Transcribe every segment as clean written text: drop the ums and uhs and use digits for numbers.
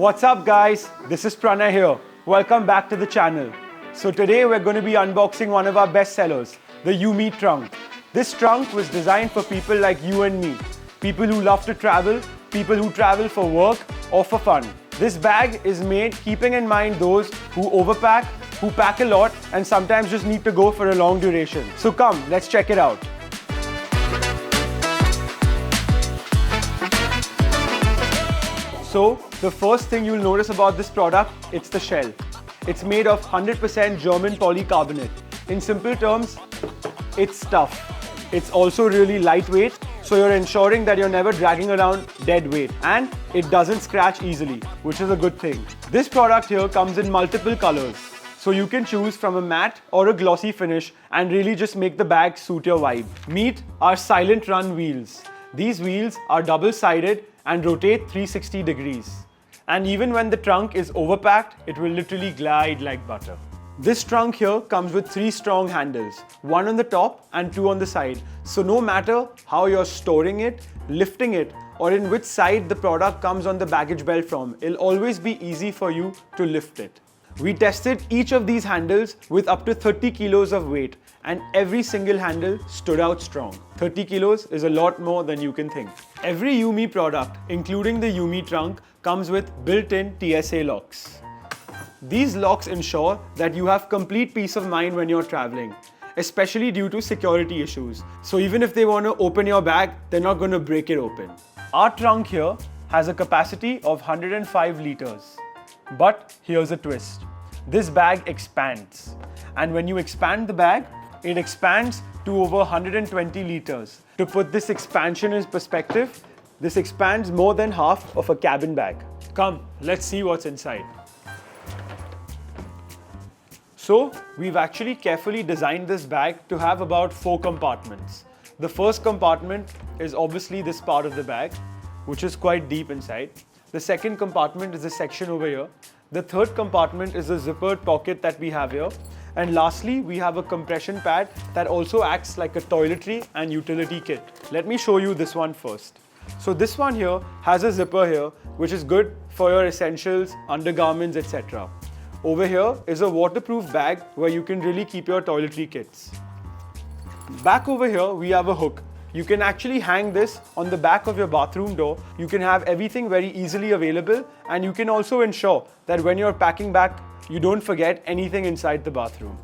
What's up guys, this is Pranay here. Welcome back to the channel. So today we're going to be unboxing one of our best sellers, the EUME Trunk. This trunk was designed for people like you and me. People who love to travel, people who travel for work or for fun. This bag is made keeping in mind those who overpack, who pack a lot and sometimes just need to go for a long duration. So come, let's check it out. So, the first thing you'll notice about this product, it's the shell. It's made of 100% German polycarbonate. In simple terms, it's tough. It's also really lightweight, so you're ensuring that you're never dragging around dead weight. And it doesn't scratch easily, which is a good thing. This product here comes in multiple colors. So you can choose from a matte or a glossy finish and really just make the bag suit your vibe. Meet our SilentRun wheels. These wheels are double-sided and rotate 360 degrees. And even when the trunk is overpacked, it will literally glide like butter. This trunk here comes with 3 strong handles, one on the top and 2 on the side. So no matter how you're storing it, lifting it, or in which side the product comes on the baggage belt from, it'll always be easy for you to lift it. We tested each of these handles with up to 30 kilos of weight, and every single handle stood out strong. 30 kilos is a lot more than you can think. Every EUME product, including the EUME Trunk, comes with built-in TSA locks. These locks ensure that you have complete peace of mind when you're traveling, especially due to security issues. So even if they want to open your bag, they're not going to break it open. Our trunk here has a capacity of 105 liters. But here's a twist. This bag expands. And when you expand the bag, it expands to over 120 liters. To put this expansion in perspective, this expands more than half of a cabin bag. Come, let's see what's inside. So, we've actually carefully designed this bag to have about 4 compartments. The first compartment is obviously this part of the bag, which is quite deep inside. The second compartment is this section over here. The third compartment is the zippered pocket that we have here. And lastly, we have a compression pad that also acts like a toiletry and utility kit. Let me show you this one first. So this one here has a zipper here, which is good for your essentials, undergarments, etc. Over here is a waterproof bag where you can really keep your toiletry kits. Back over here, we have a hook. You can actually hang this on the back of your bathroom door. You can have everything very easily available, and you can also ensure that when you're packing back, you don't forget anything inside the bathroom.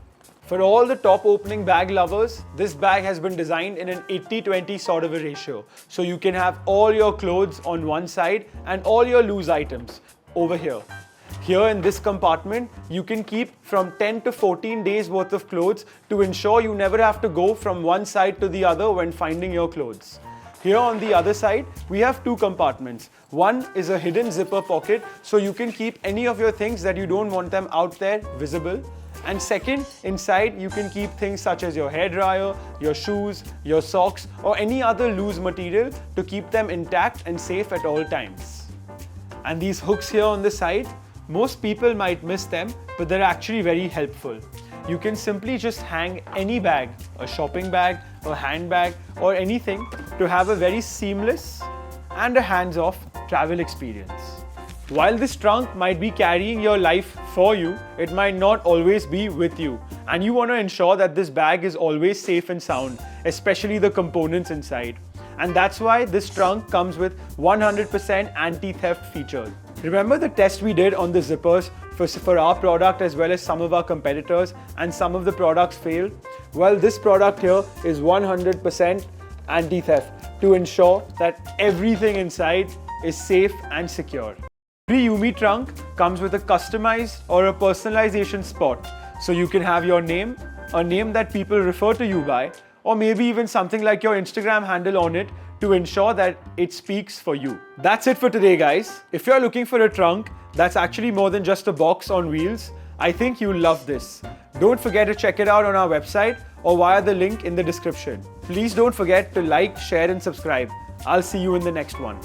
For all the top opening bag lovers, this bag has been designed in an 80-20 sort of a ratio. So you can have all your clothes on one side and all your loose items over here. Here in this compartment, you can keep from 10 to 14 days worth of clothes to ensure you never have to go from one side to the other when finding your clothes. Here on the other side, we have 2 compartments. One is a hidden zipper pocket, so you can keep any of your things that you don't want them out there visible. And second, inside you can keep things such as your hairdryer, your shoes, your socks, or any other loose material to keep them intact and safe at all times. And these hooks here on the side, most people might miss them, but they're actually very helpful. You can simply just hang any bag, a shopping bag, a handbag, or anything to have a very seamless and a hands-off travel experience. While this trunk might be carrying your life for you, it might not always be with you. And you want to ensure that this bag is always safe and sound, especially the components inside. And that's why this trunk comes with 100% anti-theft features. Remember the test we did on the zippers for our product as well as some of our competitors, and some of the products failed? Well, this product here is 100% anti-theft to ensure that everything inside is safe and secure. Every EUME trunk comes with a customized or a personalization spot. So you can have your name, a name that people refer to you by, or maybe even something like your Instagram handle on it to ensure that it speaks for you. That's it for today, guys. If you're looking for a trunk that's actually more than just a box on wheels, I think you'll love this. Don't forget to check it out on our website or via the link in the description. Please don't forget to like, share and subscribe. I'll see you in the next one.